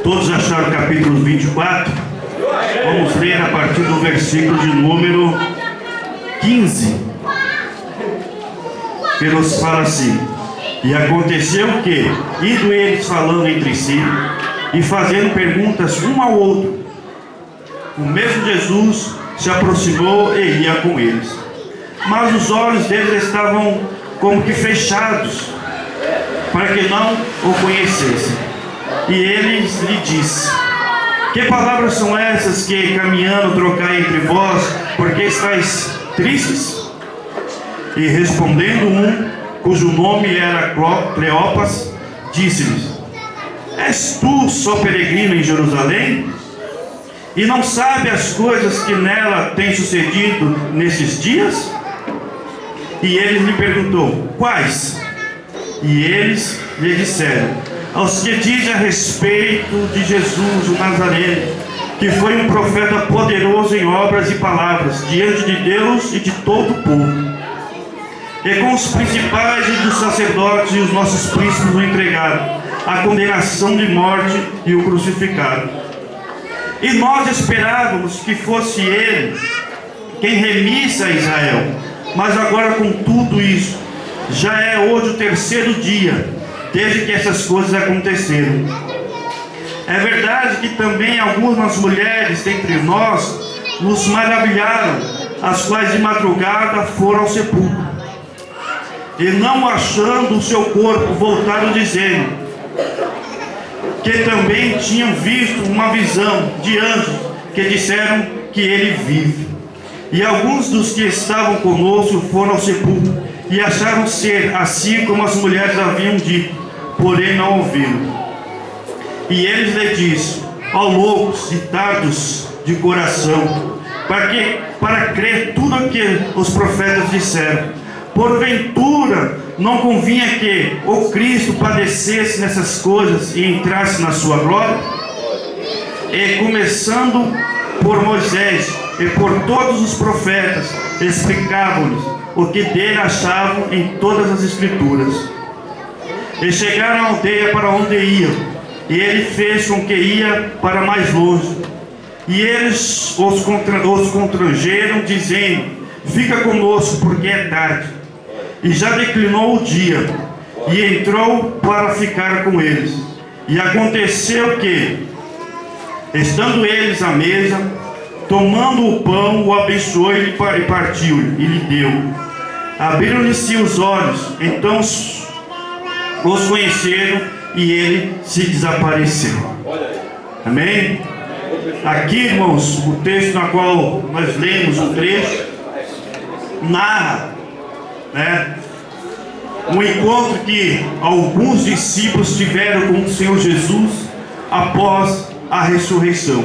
Todos acharam o capítulo 24? Vamos ler a partir do versículo de número 15, que nos fala assim: e aconteceu que, indo eles falando entre si e fazendo perguntas um ao outro, o mesmo Jesus se aproximou e ia com eles. Mas os olhos deles estavam como que fechados, para que não o conhecessem. E ele lhe disse: que palavras são essas que caminhando trocai entre vós, porque estáis tristes? E respondendo um, cujo nome era Cleopas, disse-lhes: és tu só peregrino em Jerusalém? E não sabe as coisas que nela têm sucedido nesses dias? E ele lhe perguntou: quais? E eles lhe disseram: aos que dizem a respeito de Jesus, o Nazareno, que foi um profeta poderoso em obras e palavras, diante de Deus e de todo o povo. E com os principais e dos sacerdotes e os nossos príncipes o entregaram à condenação de morte e o crucificaram. E nós esperávamos que fosse ele quem remisse a Israel. Mas agora, com tudo isso, já é hoje o terceiro dia desde que essas coisas aconteceram. É verdade que também algumas mulheres dentre nós nos maravilharam, as quais de madrugada foram ao sepulcro, e não achando o seu corpo, voltaram dizendo que também tinham visto uma visão de anjos que disseram que ele vive. E alguns dos que estavam conosco foram ao sepulcro e acharam ser assim como as mulheres haviam dito, porém não ouviram. E eles lhe disse: ó loucos e tardos de coração, para crer tudo o que os profetas disseram. Porventura não convinha que o Cristo padecesse nessas coisas e entrasse na sua glória? E começando por Moisés e por todos os profetas, explicavam-lhes o que dele achavam em todas as escrituras. E chegaram à aldeia para onde iam, e ele fez com que ia para mais longe. E eles os constrangeram, dizendo: fica conosco, porque é tarde, e já declinou o dia. E entrou para ficar com eles. E aconteceu que, estando eles à mesa, tomando o pão, o abençoou e partiu, e lhe deu. Abriram-lhe-se os olhos, então os conheceram, e ele se desapareceu. Amém? Aqui, irmãos, o texto na qual nós lemos o trecho narra, um encontro que alguns discípulos tiveram com o Senhor Jesus após a ressurreição.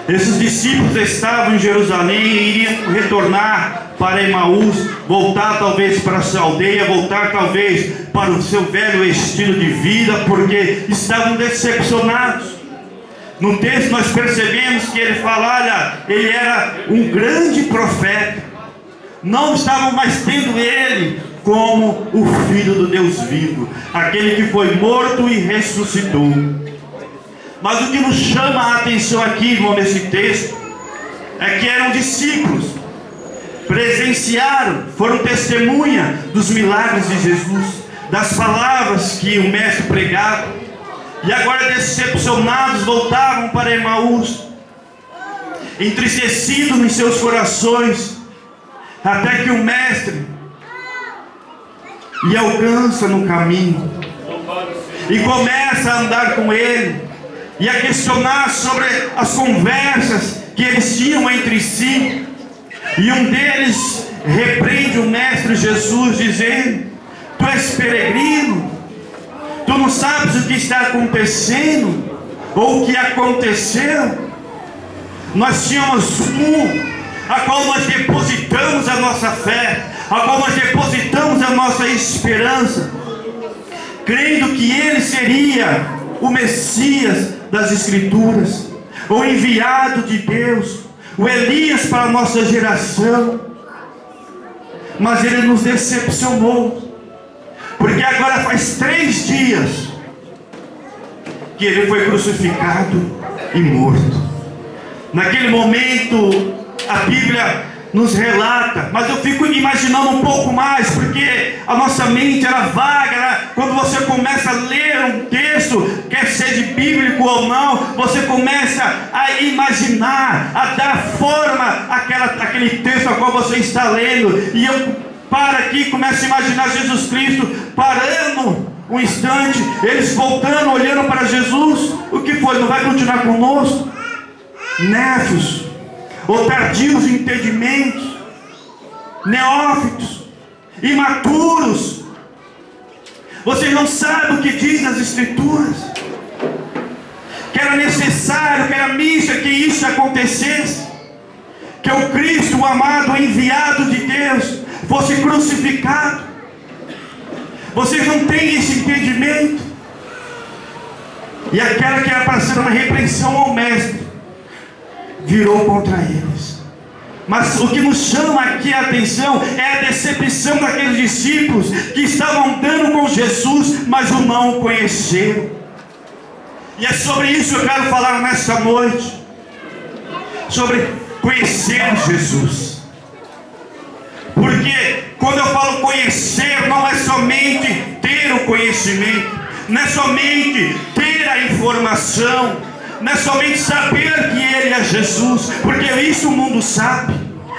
Esses discípulos estavam em Jerusalém e iriam retornar para Emaús, voltar talvez para a sua aldeia, voltar talvez para o seu velho estilo de vida, porque estavam decepcionados. No texto nós percebemos que ele fala: olha, ele era um grande profeta. Não estavam mais tendo ele como o Filho do Deus vivo, aquele que foi morto e ressuscitou. Mas o que nos chama a atenção aqui, irmão, nesse texto, é que eram discípulos, presenciaram, foram testemunha dos milagres de Jesus, das palavras que o mestre pregava, e agora decepcionados voltavam para Emaús, entristecidos em seus corações, até que o mestre lhe alcança no caminho e começa a andar com ele e a questionar sobre as conversas que eles tinham entre si. E um deles repreende o mestre Jesus, dizendo: tu és peregrino, tu não sabes o que está acontecendo ou o que aconteceu. Nós tínhamos a qual nós depositamos a nossa fé, a qual nós depositamos a nossa esperança, crendo que ele seria o Messias das Escrituras, o enviado de Deus, o Elias para a nossa geração. Mas ele nos decepcionou, porque agora faz 3 dias que ele foi crucificado e morto. Naquele momento, a Bíblia nos relata, mas eu fico imaginando um pouco mais, porque a nossa mente era vaga, quando você começa a ler um texto, quer seja bíblico ou não, você começa a imaginar, a dar forma àquele texto a qual você está lendo, e eu paro aqui e começo a imaginar Jesus Cristo parando um instante, eles voltando, olhando para Jesus. O que foi? Não vai continuar conosco? Néfios, ou tardios de entendimentos, neófitos, imaturos, vocês não sabem o que diz as Escrituras, que era necessário, que era missa, que isso acontecesse, que o Cristo, o amado, o enviado de Deus, fosse crucificado. Vocês não têm esse entendimento. E aquela que era para ser uma repreensão ao Mestre, virou contra eles. Mas o que nos chama aqui a atenção é a decepção daqueles discípulos que estavam andando com Jesus, mas o não conheceram. E é sobre isso que eu quero falar nesta noite, sobre conhecer Jesus. Porque quando eu falo conhecer, não é somente ter o conhecimento, não é somente ter a informação, não é somente saber que Ele é Jesus, porque isso o mundo sabe.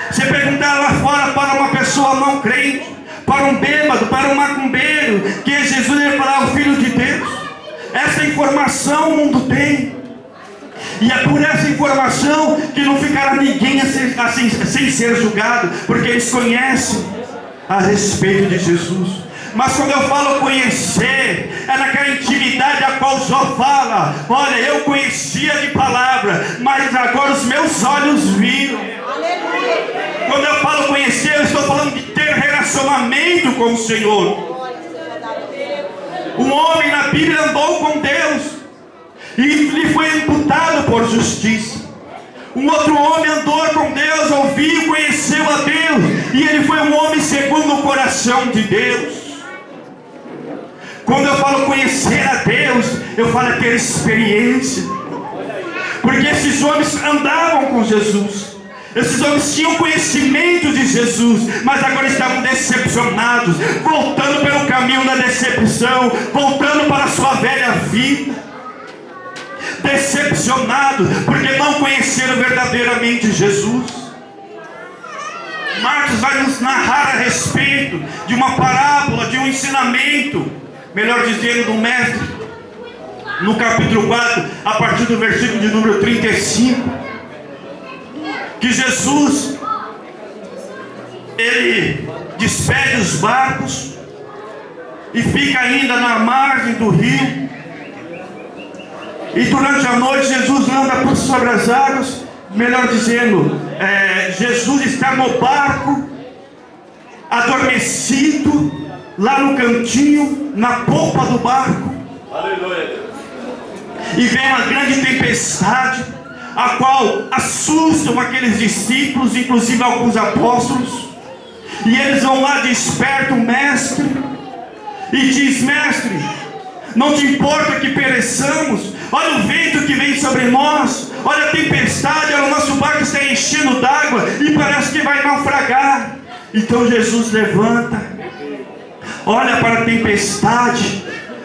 Você perguntar lá fora para uma pessoa não crente, para um bêbado, para um macumbeiro, que é Jesus, ele vai falar o Filho de Deus. Essa informação o mundo tem. E é por essa informação que não ficará ninguém assim, sem ser julgado, porque eles conhecem a respeito de Jesus. Mas quando eu falo conhecer, é naquela intimidade a qual Jó fala: olha, eu conhecia de palavra, mas agora os meus olhos viram. Quando eu falo conhecer, eu estou falando de ter relacionamento com o Senhor. Um homem na Bíblia andou com Deus e lhe foi imputado por justiça. Um outro homem andou com Deus, ouviu, conheceu a Deus, e ele foi um homem segundo o coração de Deus. Quando eu falo conhecer a Deus, eu falo ter experiência. Porque esses homens andavam com Jesus, esses homens tinham conhecimento de Jesus, mas agora estavam decepcionados, voltando pelo caminho da decepção, voltando para a sua velha vida, decepcionados, porque não conheceram verdadeiramente Jesus. Marcos vai nos narrar a respeito de uma parábola, de um ensinamento, melhor dizendo, do Mestre, no capítulo 4, a partir do versículo de número 35, que Jesus, ele despede os barcos e fica ainda na margem do rio, e durante a noite Jesus anda por sobre as águas, melhor dizendo, Jesus está no barco, adormecido, lá no cantinho, na polpa do barco. Aleluia. E vem uma grande tempestade, a qual assustam aqueles discípulos, inclusive alguns apóstolos, e eles vão lá, despertam o Mestre e diz: Mestre, não te importa que pereçamos? Olha o vento que vem sobre nós, olha a tempestade, olha o nosso barco está enchendo d'água e parece que vai naufragar. Então Jesus levanta, olha para a tempestade,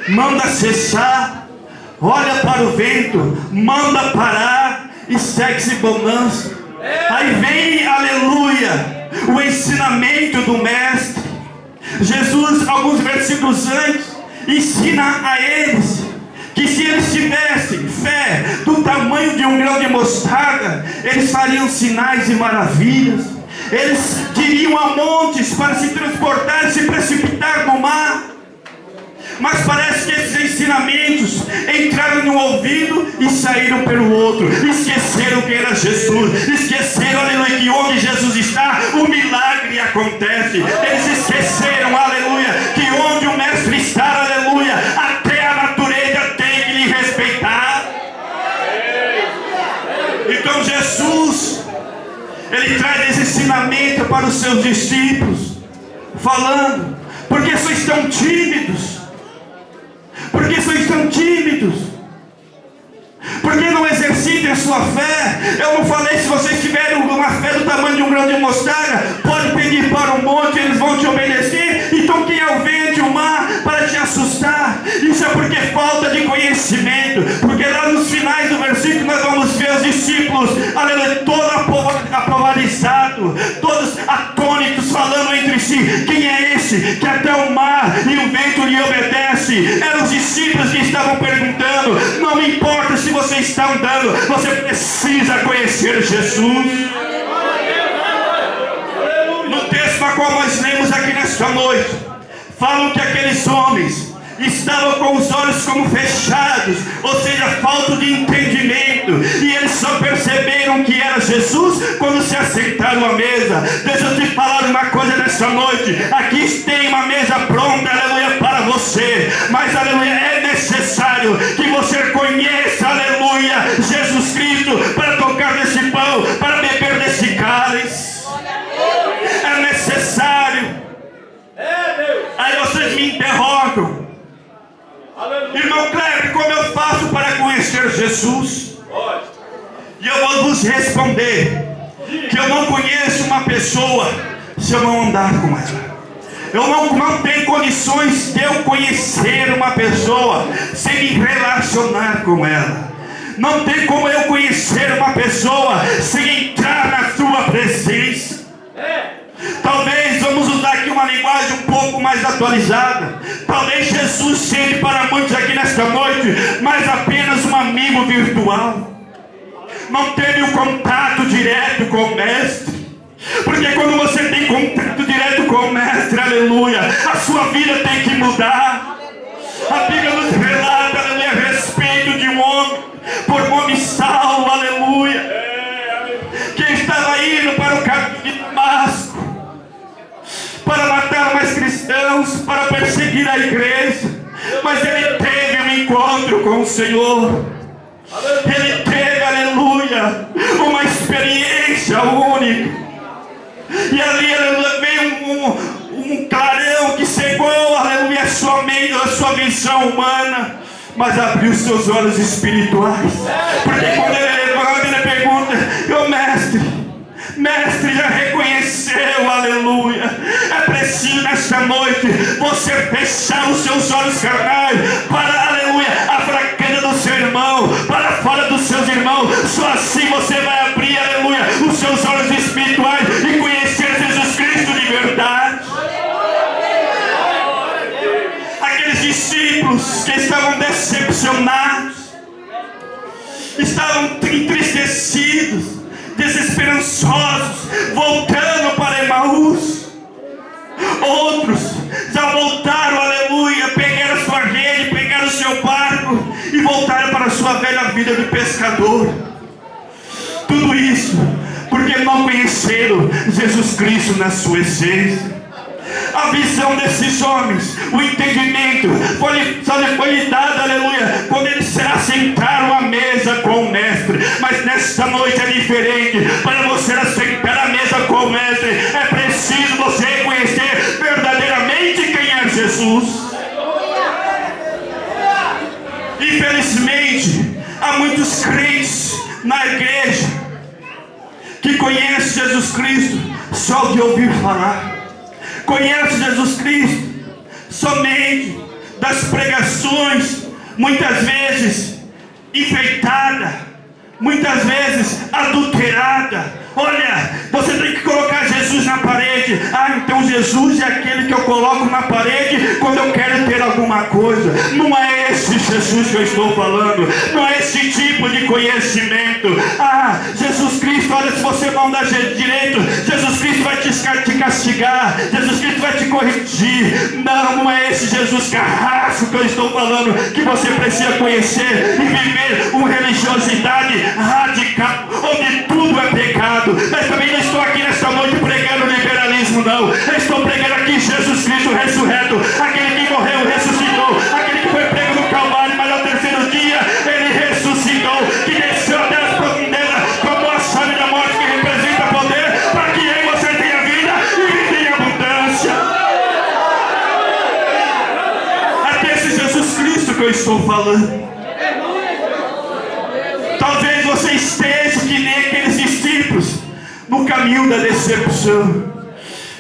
manda cessar, olha para o vento, manda parar e segue-se bonança. Aí vem, aleluia, o ensinamento do Mestre. Jesus, alguns versículos antes, ensina a eles que se eles tivessem fé do tamanho de um grão de mostarda, eles fariam sinais e maravilhas. Eles diriam a montes para se transportar e se precipitar no mar. Mas parece que esses ensinamentos entraram no ouvido e saíram pelo outro. Esqueceram que era Jesus. Esqueceram, aleluia, que onde Jesus está, o milagre acontece. Eles esqueceram, aleluia, que onde o Mestre está, aleluia, até a natureza tem que lhe respeitar. Então Jesus, ele traz esse ensinamento para os seus discípulos, falando: porque vocês estão tímidos? Porque vocês estão tímidos? aumentem a sua fé. Eu não falei, se vocês tiverem uma fé do tamanho de um grão de mostarda, pode pedir para o monte, eles vão te obedecer. Então quem é o vento e o mar para te assustar? Isso é porque falta de conhecimento. Porque lá nos finais do versículo nós vamos ver os discípulos, aleluia, todos apavorizados, todos atônitos, falando entre si: quem é esse que até o mar e o vento lhe obedece? Eram os discípulos que estavam perguntando: não me importa se você está andando, você precisa conhecer Jesus. No texto a qual nós lemos aqui nesta noite, falam que aqueles homens estavam com os olhos como fechados, ou seja, falta de entendimento, e eles só perceberam que era Jesus quando se assentaram à mesa. Deixa eu te falar uma coisa nessa noite: aqui tem uma mesa pronta, aleluia, para você, mas aleluia, é necessário que você conheça, aleluia, Jesus Cristo, para tocar nesse pão, para beber desse cálice. É necessário. Aí vocês me interrogam: irmão Kleber, como eu faço para conhecer Jesus? E eu vou vos responder que eu não conheço uma pessoa se eu não andar com ela. Eu não tenho condições de eu conhecer uma pessoa sem me relacionar com ela. Não tem como eu conhecer uma pessoa sem entrar na sua presença. Talvez vamos usar aqui uma linguagem um pouco mais atualizada. Talvez Jesus seja para muitos aqui nesta noite mas apenas um amigo virtual. Não teve um contato direto com o Mestre. Porque quando você tem contato direto com o Mestre, aleluia, a sua vida tem que mudar. A Bíblia nos relata, aleluia, a respeito de um homem, por nome Saulo, aleluia, que estava indo para o caminho de Damasco, para matar mais cristãos, para perseguir a igreja. Mas ele teve um encontro com o Senhor. Ele teve, aleluia, uma experiência única. E ali, aleluia, veio um clarão que cegou, aleluia, a sua visão humana, mas abriu seus olhos espirituais. Porque quando ele levanta, ele pergunta: Mestre, já reconheceu, aleluia. É preciso nesta noite você fechar os seus olhos carnais para, aleluia, a fraqueza do seu irmão, para fora dos seus irmãos. Só assim você vai abrir, aleluia, os seus olhos espirituais e conhecer Jesus Cristo de verdade. Aqueles discípulos que estavam decepcionados, estavam entristecidos, desesperançosos, voltando para Emaús. Outros já voltaram, aleluia, pegaram a sua rede, pegaram o seu barco e voltaram para a sua velha vida de pescador. Tudo isso porque não conheceram Jesus Cristo na sua essência. A visão desses homens, o entendimento só lhe foi dado, aleluia, quando eles se assentaram à mesa com o Mestre. Mas nesta noite é diferente. Para você assentar à mesa com o Mestre, é preciso você conhecer verdadeiramente quem é Jesus. Infelizmente, há muitos crentes na igreja que conhecem Jesus Cristo só de ouvir falar. Conhece Jesus Cristo somente das pregações, muitas vezes enfeitada, muitas vezes adulterada. Olha, você tem que colocar Jesus na parede. Então Jesus é aquele que eu coloco na parede quando eu quero ter alguma coisa. Não é esse Jesus que eu estou falando. Não é esse tipo de conhecimento. Jesus Cristo, olha, se você não dá direito, Jesus Cristo vai te castigar, Jesus Cristo vai te corrigir. Não é esse Jesus carrasco que eu estou falando, que você precisa conhecer e viver uma religiosidade radical, onde tudo é pecado. Mas também não estou aqui nesta noite pregando liberalismo, não. Eu estou pregando aqui Jesus Cristo ressurreto, aquele que morreu e ressuscitou, aquele que foi prego no Calvário, mas ao terceiro dia ele ressuscitou, que desceu até as profundezas, tomou a chave da morte, que representa poder, para que em você tenha vida e vida em abundância. É desse Jesus Cristo que eu estou falando. Talvez você esteja que nem aqueles discípulos no caminho da decepção.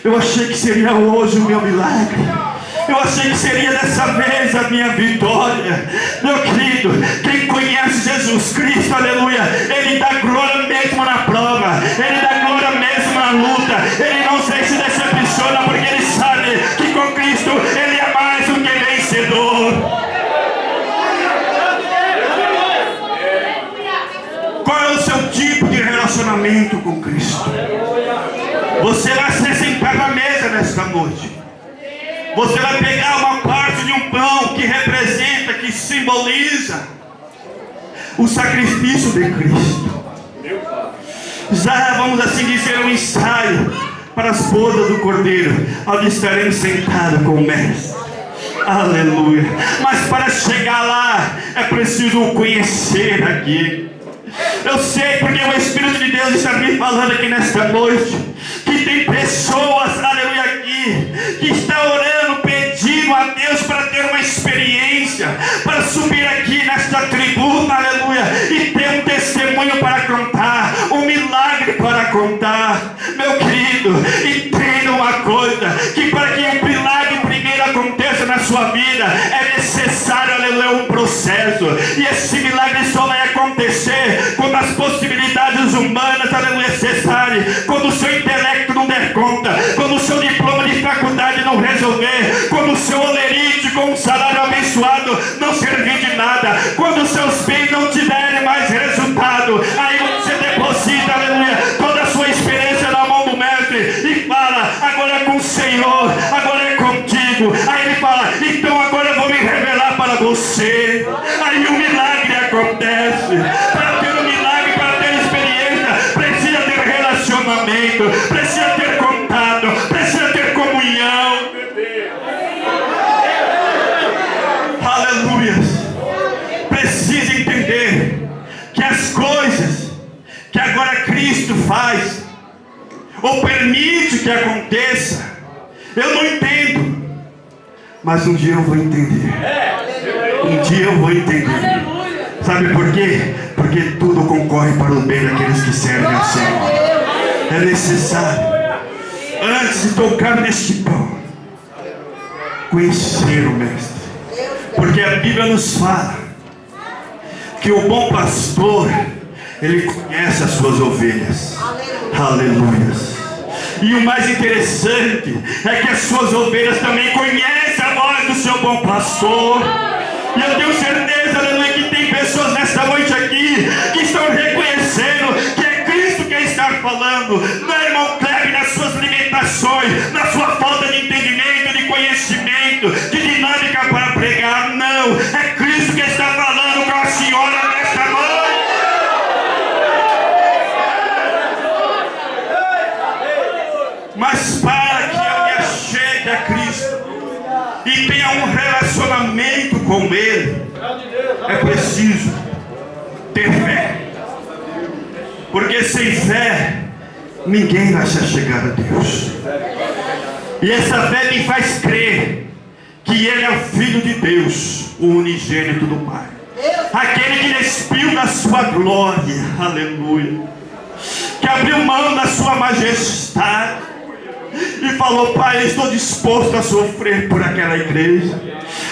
Eu achei que seria hoje o meu milagre. Eu achei que seria dessa vez a minha vitória. Meu querido, quem conhece Jesus Cristo, aleluia, Ele dá glória mesmo na prova, Ele dá glória mesmo na luta. Ele não se decepciona, porque Ele sabe que com Cristo Ele é mais do que vencedor. Qual é o seu tipo de relacionamento com Cristo? Você vai se sentar na mesa nesta noite. Você vai pegar uma parte de um pão que representa, que simboliza o sacrifício de Cristo. Já vamos assim dizer um ensaio para as bodas do Cordeiro, onde estaremos sentados com o Mestre. Aleluia. Mas para chegar lá é preciso o conhecer aqui. Eu sei porque o Espírito de Deus está me falando aqui nesta noite, que tem pessoas, aleluia, aqui, que está orando, pedindo a Deus para ter uma experiência, para subir aqui nesta tribuna, aleluia, e ter um testemunho para contar, um milagre para contar. Meu querido, entenda uma coisa, que para que um milagre primeiro aconteça na sua vida, é necessário, aleluia, um processo, e esse milagre só vai acontecer quando as possibilidades humanas, aleluia, cessarem, quando o seu intelecto não der conta, quando o seu diploma de faculdade não resolver, quando o seu olerite com um salário abençoado não servir de nada, quando os seus bens não te derem mais resultado, aí você deposita, aleluia, toda a sua experiência na mão do Mestre e fala: agora é com o Senhor, agora é contigo. Aí ele fala: então agora eu vou me revelar para você. Aí o milagre acontece. Para ter um milagre, para ter experiência, precisa ter relacionamento, precisa ter contato, precisa ter comunhão. Aleluia. Precisa entender que as coisas que agora Cristo faz ou permite que aconteça, eu não entendo, mas um dia eu vou entender. Um dia eu vou entender. Sabe por quê? Porque tudo concorre para o bem daqueles que servem ao Senhor. É necessário, antes de tocar neste pão, conhecer o Mestre. Porque a Bíblia nos fala que o bom pastor, ele conhece as suas ovelhas. Aleluia. E o mais interessante é que as suas ovelhas também conhecem a voz do seu bom pastor. E eu tenho certeza, aleluia, que tem pessoas nesta noite aqui que estão reconhecendo que é Cristo que está falando. Não é irmão Kleber nas suas limitações, na sua falta de entendimento, de conhecimento, de dinâmica para pregar. Não, é Cristo que está falando com a senhora nesta noite. Mas para que eu me achegue a Cristo e tenha um relacionamento com Ele, é preciso ter fé. Porque sem fé ninguém vai se achegar a Deus. E essa fé me faz crer que Ele é o Filho de Deus, o unigênito do Pai, aquele que despiu da sua glória, aleluia, que abriu mão da sua majestade e falou: Pai, eu estou disposto a sofrer por aquela igreja,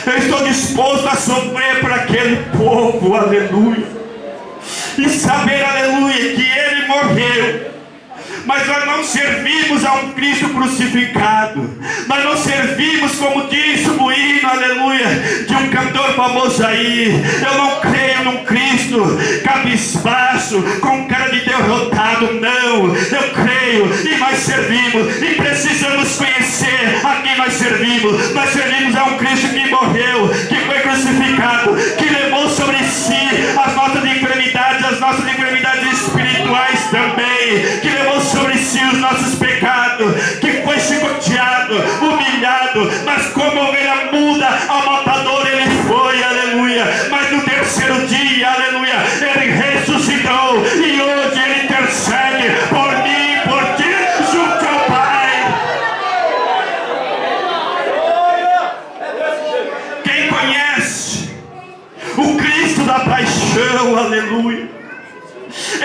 eu estou disposto a sofrer por aquele povo, aleluia, e saber, aleluia, que Ele morreu. Mas nós não servimos a um Cristo crucificado. Nós não servimos, como diz o hino, aleluia, de um cantor famoso aí. Eu não creio num Cristo cabisbaixo, com cara de derrotado. Não, eu creio e nós servimos. E precisamos conhecer a quem nós servimos. Nós servimos a um Cristo que morreu, que foi crucificado, que levou sobre si as nossas enfermidades espirituais também, que levou sobre si os nossos pecados, que foi chicoteado, humilhado, mas como ovelha muda ao matador ele foi, aleluia. Mas no terceiro dia, aleluia, ele ressuscitou e hoje ele intercede por mim e por ti junto ao Pai. Quem conhece o Cristo da paixão, aleluia,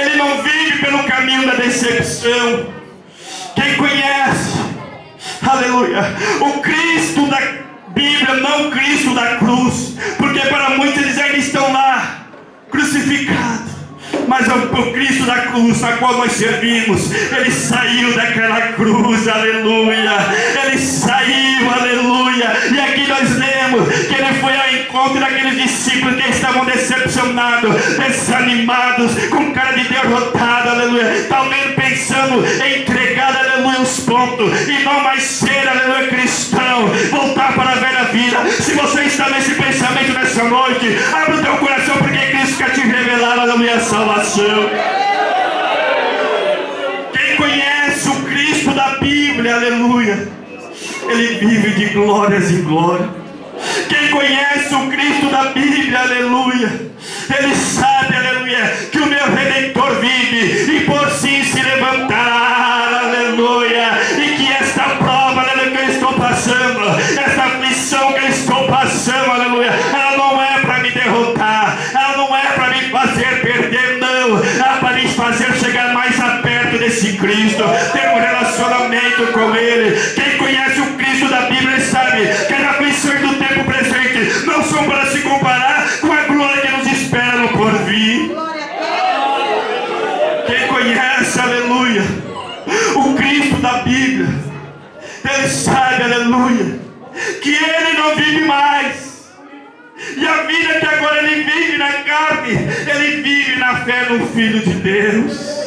ele não vive pelo caminho da decepção. Quem conhece, aleluia, o Cristo da Bíblia, não o Cristo da cruz, porque para muitos eles ainda estão lá, crucificados. Mas o Cristo da cruz, a qual nós servimos, ele saiu daquela cruz, aleluia. Ele saiu, aleluia. E aqui nós lemos que ele foi ao encontro daqueles discípulos que estavam decepcionados, desanimados, com cara de derrotado, aleluia. Talvez pensando em entregar, aleluia, os pontos e não mais ser, aleluia, cristão, voltar para a velha vida. Se você está nesse pensamento nessa noite, abre o teu coração, porque Cristo quer te revelar, aleluia, a salvação. Quem conhece o Cristo da Bíblia, aleluia, ele vive de glórias em glória. Quem conhece o Cristo da Bíblia, aleluia, ele sabe, aleluia, que o meu Redentor vive e por si se levantará, aleluia, e que esta prova, aleluia, que eu estou passando, esta aflição que eu estou passando, aleluia, ela não é para me derrotar, ela não é para me fazer perder, não, ela é para me fazer chegar mais a perto desse Cristo, ter um relacionamento com Ele. Quem conhece o Cristo da Bíblia, ele sabe que as aflições do tempo presente não são para se comparar com a glória que nos espera no porvir. Quem conhece, aleluia, o Cristo da Bíblia, ele sabe, aleluia, que ele não vive mais. E a vida que agora ele vive na carne, ele vive na fé no Filho de Deus.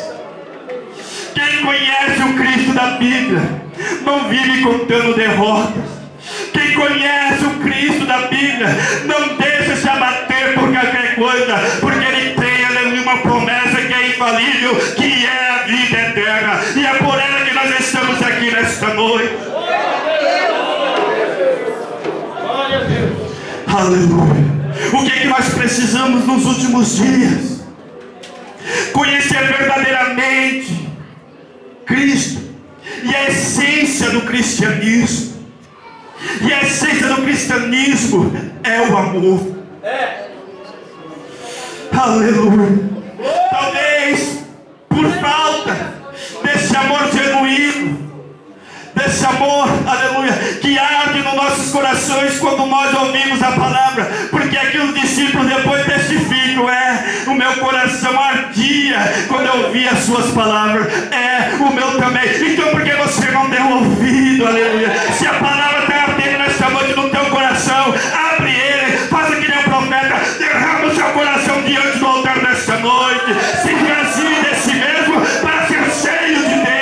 Quem conhece o Cristo da Bíblia não vive contando derrotas. Quem conhece o Cristo da Bíblia não deixa se abater por qualquer coisa, porque ele tem, aleluia, uma promessa que é infalível, que é a vida eterna. E é por ela que nós estamos aqui nesta noite. Aleluia. O que é que nós precisamos nos últimos dias? Conhecer verdadeiramente Cristo e a essência do cristianismo. E a essência do cristianismo é o amor. Aleluia. Talvez por falta desse amor genuíno, desse amor, aleluia, que arde nos nossos corações quando nós ouvimos a palavra, porque aqui os discípulos depois testificam, o meu coração ardia quando eu ouvia as suas palavras, o meu também. Então por que você não deu ouvido, aleluia? Se a palavra está ardendo nesta noite no teu coração, abre ele, faça que nem o profeta, derrama o seu coração diante do altar nesta noite, se esvazie de si mesmo para ser cheio de Deus.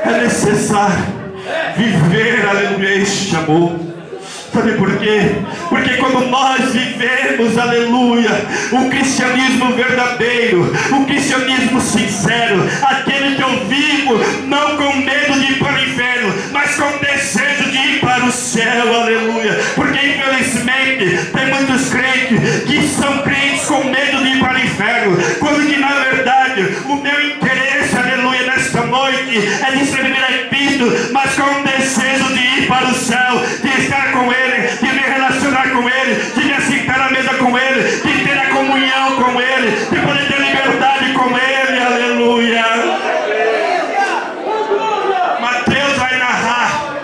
É necessário viver, aleluia, este amor. Sabe por quê? Porque quando nós vivemos, aleluia, o cristianismo verdadeiro, o cristianismo sincero, aquele que eu vivo não com medo de ir para o inferno, mas com desejo de ir para o céu, aleluia. Porque infelizmente tem muitos crentes que são crentes com medo de ir para o inferno, quando que na verdade o meu interesse, aleluia, nesta noite é de servir a Cristo, mas com desejo de ir para o céu, de estar com Ele, de me relacionar com Ele, de me assentar à mesa com Ele, de ter a comunhão com Ele, de poder ter liberdade com Ele, aleluia. Mateus vai narrar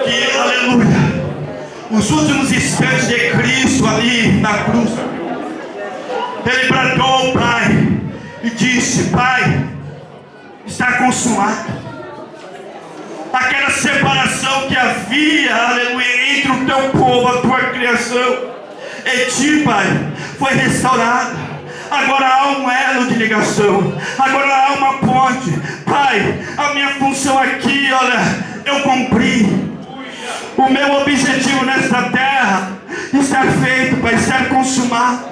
que, aleluia, os últimos instantes de Cristo ali na cruz, ele bradou ao Pai e disse: Pai, está consumado. Aquela separação que havia, aleluia, entre o teu povo, a tua criação, em ti, Pai, foi restaurada. Agora há um elo de ligação, agora há uma ponte. Pai, a minha função aqui, olha, eu cumpri. O meu objetivo nesta terra está feito, Pai, estar consumado.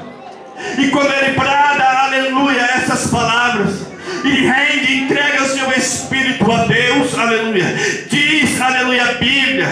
E quando ele brada, aleluia, essas palavras, e rende, entrega o seu espírito a Deus, aleluia. Diz, aleluia, a Bíblia,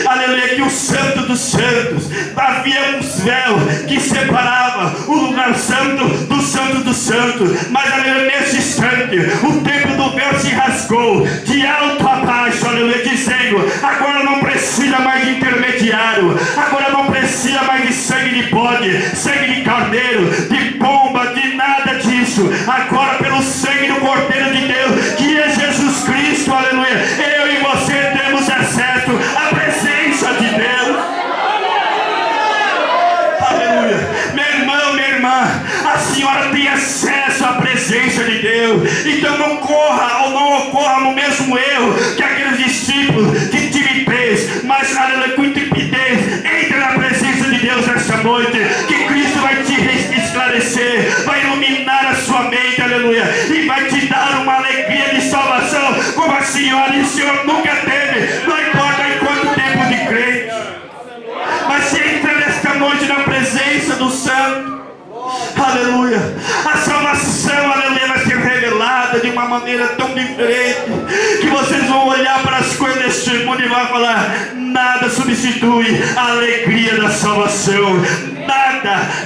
aleluia, que o Santo dos Santos, havia um véu que separava o lugar santo do Santo dos Santos, mas aleluia, nesse instante, o templo do véu se rasgou, de alto a baixo, aleluia, dizendo: agora não precisa mais de intermediário, agora não precisa mais de sangue de bode, sangue de carneiro, de pomba, de nada disso. Agora, pelo sangue do Cordeiro de Deus, que é Jesus Cristo, aleluia, eu e você temos acesso à presença de Deus. Aleluia. Meu irmão, minha irmã, a senhora tem acesso à presença de Deus. Então não corra ou não ocorra no mesmo erro que aqueles discípulos de timidez, mas aleluia, com intrepidez, entre na presença de Deus nessa noite, que Cristo vai te esclarecer, vai iluminar a sua mente, aleluia, e vai te dar uma alegria de salvação como a senhora e o senhor nunca teve, não importa em quanto tempo de crente. Mas se entra nesta noite na presença do Santo, aleluia, a salvação, aleluia, vai ser revelada de uma maneira tão diferente, que vocês vão olhar para as coisas deste mundo e vão falar: nada substitui a alegria da salvação.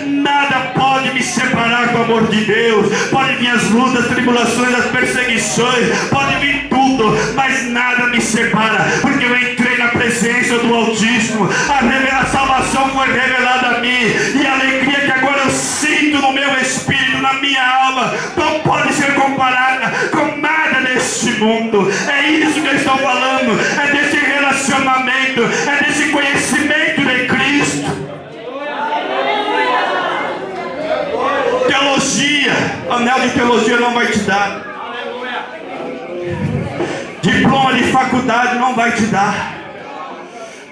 Nada pode me separar do amor de Deus. Pode vir as lutas, as tribulações, as perseguições, pode vir tudo, mas nada me separa, porque eu entrei na presença do Altíssimo. A salvação foi revelada a mim, e a alegria que agora eu sinto no meu espírito, na minha alma, não pode ser comparada com nada neste mundo. É isso que eu estou falando, é desse relacionamento, é desse conhecimento de Cristo. Teologia, anel de teologia não vai te dar, diploma de faculdade não vai te dar,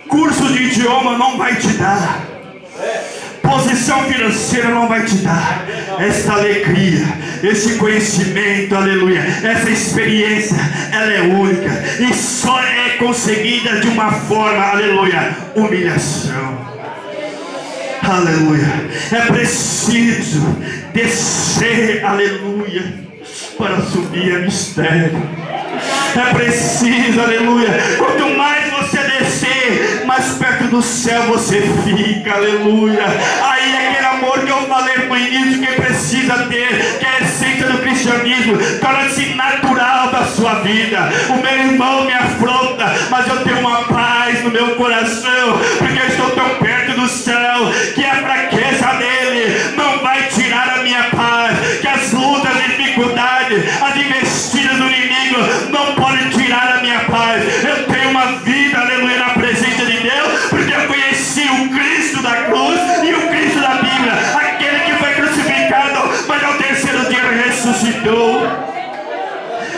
curso de idioma não vai te dar, posição financeira não vai te dar. Esta alegria, esse conhecimento, aleluia, essa experiência, ela é única e só é conseguida de uma forma, aleluia, humilhação. Aleluia. É preciso descer, aleluia, para subir a mistério. É preciso, aleluia, quanto mais você descer, mais perto do céu você fica, aleluia. Aí aquele amor que eu falei no início, que precisa ter, que é a essência do cristianismo, torna-se natural da sua vida. O meu irmão me afronta, mas eu tenho uma paz no meu coração, porque eu estou tão perto do céu, que a fraqueza dele não vai tirar a minha paz, que as lutas, as dificuldades, as investidas do inimigo não podem tirar a minha paz. Eu tenho uma vida, aleluia, na presença de Deus, porque eu conheci o Cristo da cruz e o Cristo da Bíblia, aquele que foi crucificado, mas ao terceiro dia ressuscitou.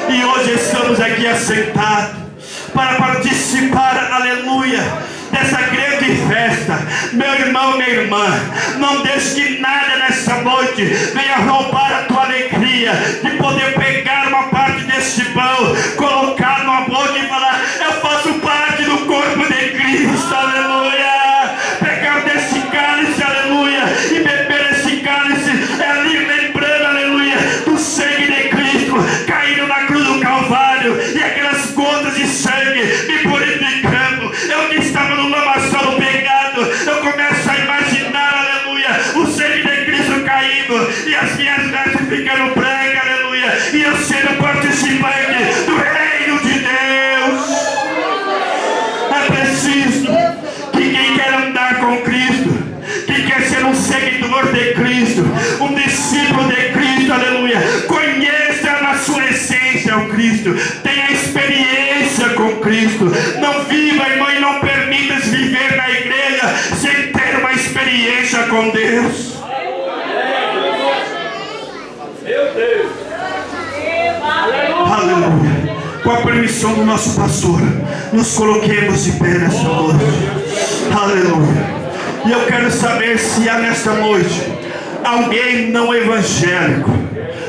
E hoje estamos aqui assentados para participar, aleluia, dessa grande festa. Meu irmão, minha irmã, não deixe que nada nessa noite venha roubar a tua alegria de poder pegar uma parte desse pão, colocar numa boca e falar: eu faço parte do corpo de Cristo, aleluia. Pegar desse cálice, aleluia, e beber esse cálice, ali lembrando, aleluia, do sangue de Cristo caindo na cruz do Calvário, e aquelas gotas de sangue me purificando. Eu que estava no lamaçal do pecado, eu começo a imaginar, aleluia, o sangue de Cristo caindo, e as minhas vestes ficando brancas, aleluia, e eu sendo participante do reino de Deus. É preciso que quem quer andar com Cristo, quem quer ser um seguidor de Cristo, um discípulo de Cristo, aleluia, conheça na sua essência o Cristo, tenha experiência com Cristo. Não viva, irmão, e não permita-se viver na igreja sem ter uma experiência com Deus. Meu Deus. Aleluia. Com a permissão do nosso pastor, nos coloquemos de pé nesta noite. Aleluia. E eu quero saber se há nesta noite alguém não evangélico,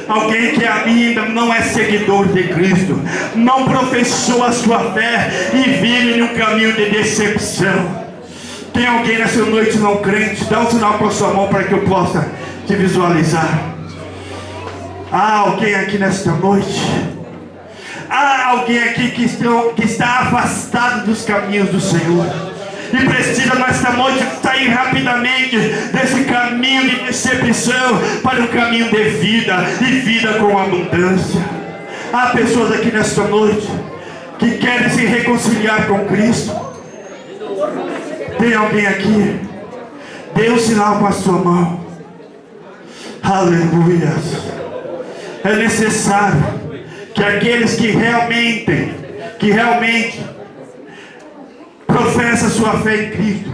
alguém que ainda não é seguidor de Cristo, não professou a sua fé e vive num caminho de decepção. Tem alguém nessa noite não crente? Dá um sinal com a sua mão para que eu possa te visualizar. Há alguém aqui nesta noite? Há alguém aqui que está afastado dos caminhos do Senhor e precisa nesta noite sair rapidamente desse caminho de decepção para o caminho de vida e vida com abundância. Há pessoas aqui nesta noite que querem se reconciliar com Cristo. Tem alguém aqui? Dê um sinal com a sua mão. Aleluia. É necessário que aqueles que realmente professam sua fé em Cristo,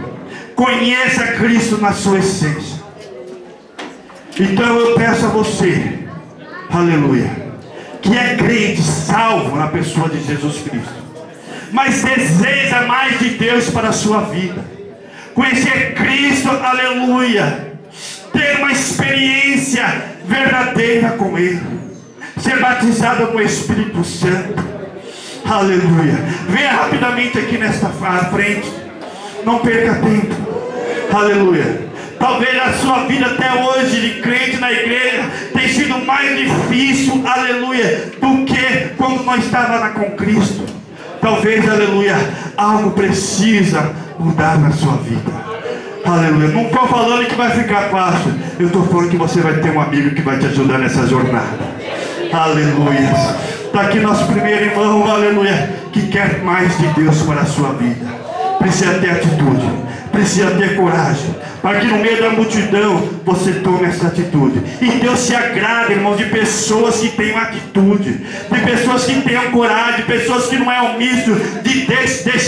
conheça Cristo na sua essência. Então eu peço a você, aleluia, que é crente, salvo na pessoa de Jesus Cristo, mas deseja mais de Deus para a sua vida, conhecer Cristo, aleluia, ter uma experiência verdadeira com Ele, ser batizado com o Espírito Santo, aleluia. Venha rapidamente aqui nesta frente, não perca tempo, aleluia. Talvez a sua vida até hoje de crente na igreja tenha sido mais difícil, aleluia, do que quando nós estávamos com Cristo. Talvez, aleluia, algo precisa mudar na sua vida, aleluia. Não estou falando que vai ficar fácil, eu estou falando que você vai ter um amigo que vai te ajudar nessa jornada, aleluia. Está aqui nosso primeiro irmão, aleluia, que quer mais de Deus para a sua vida. Precisa ter atitude, precisa ter coragem, para que no meio da multidão você tome essa atitude. E Deus se agrada, irmão, de pessoas que tenham atitude, de pessoas que tenham coragem, de pessoas que não é omisso, de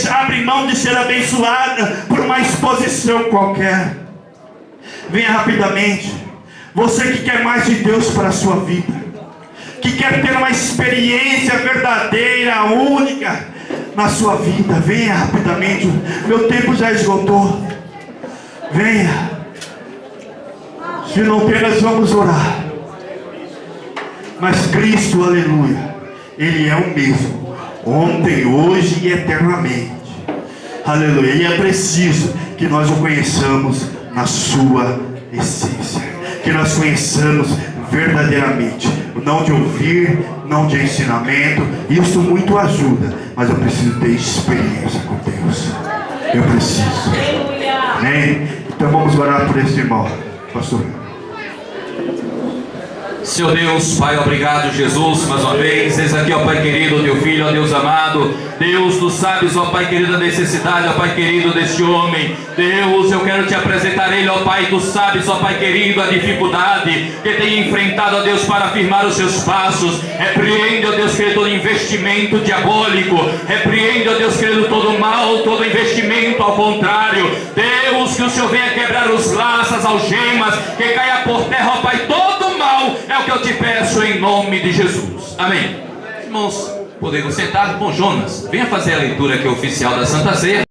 abrir mão de ser abençoada por uma exposição qualquer. Venha rapidamente, você que quer mais de Deus para a sua vida, que quer ter uma experiência verdadeira, única na sua vida, venha rapidamente. Meu tempo já esgotou. Venha. Se não tem, nós vamos orar. Mas Cristo, aleluia, Ele é o mesmo, ontem, hoje e eternamente, aleluia. E é preciso que nós o conheçamos na sua essência, que nós conheçamos verdadeiramente, não de ouvir, não de ensinamento. Isso muito ajuda, mas eu preciso ter experiência com Deus. Eu preciso. Amém? Então vamos orar por esse irmão, pastor. Senhor Deus, Pai, obrigado, Jesus, mais uma vez. Eis aqui, ó Pai querido, o teu filho, ó Deus amado. Deus, tu sabes, ó Pai querido, a necessidade, ó Pai querido, deste homem. Deus, eu quero te apresentar ele, ó Pai. Tu sabes, ó Pai querido, a dificuldade que tem enfrentado, ó Deus, para afirmar os seus passos. Repreende, ó Deus querido, todo investimento diabólico. Repreende, ó Deus querido, todo mal, todo investimento ao contrário. Deus, que o Senhor venha quebrar os laços, as algemas, que caia por terra, ó Pai, todo mal. É o que eu te peço em nome de Jesus. Amém. Irmãos, podemos sentar com Jonas. Venha fazer a leitura aqui oficial da Santa Ceia.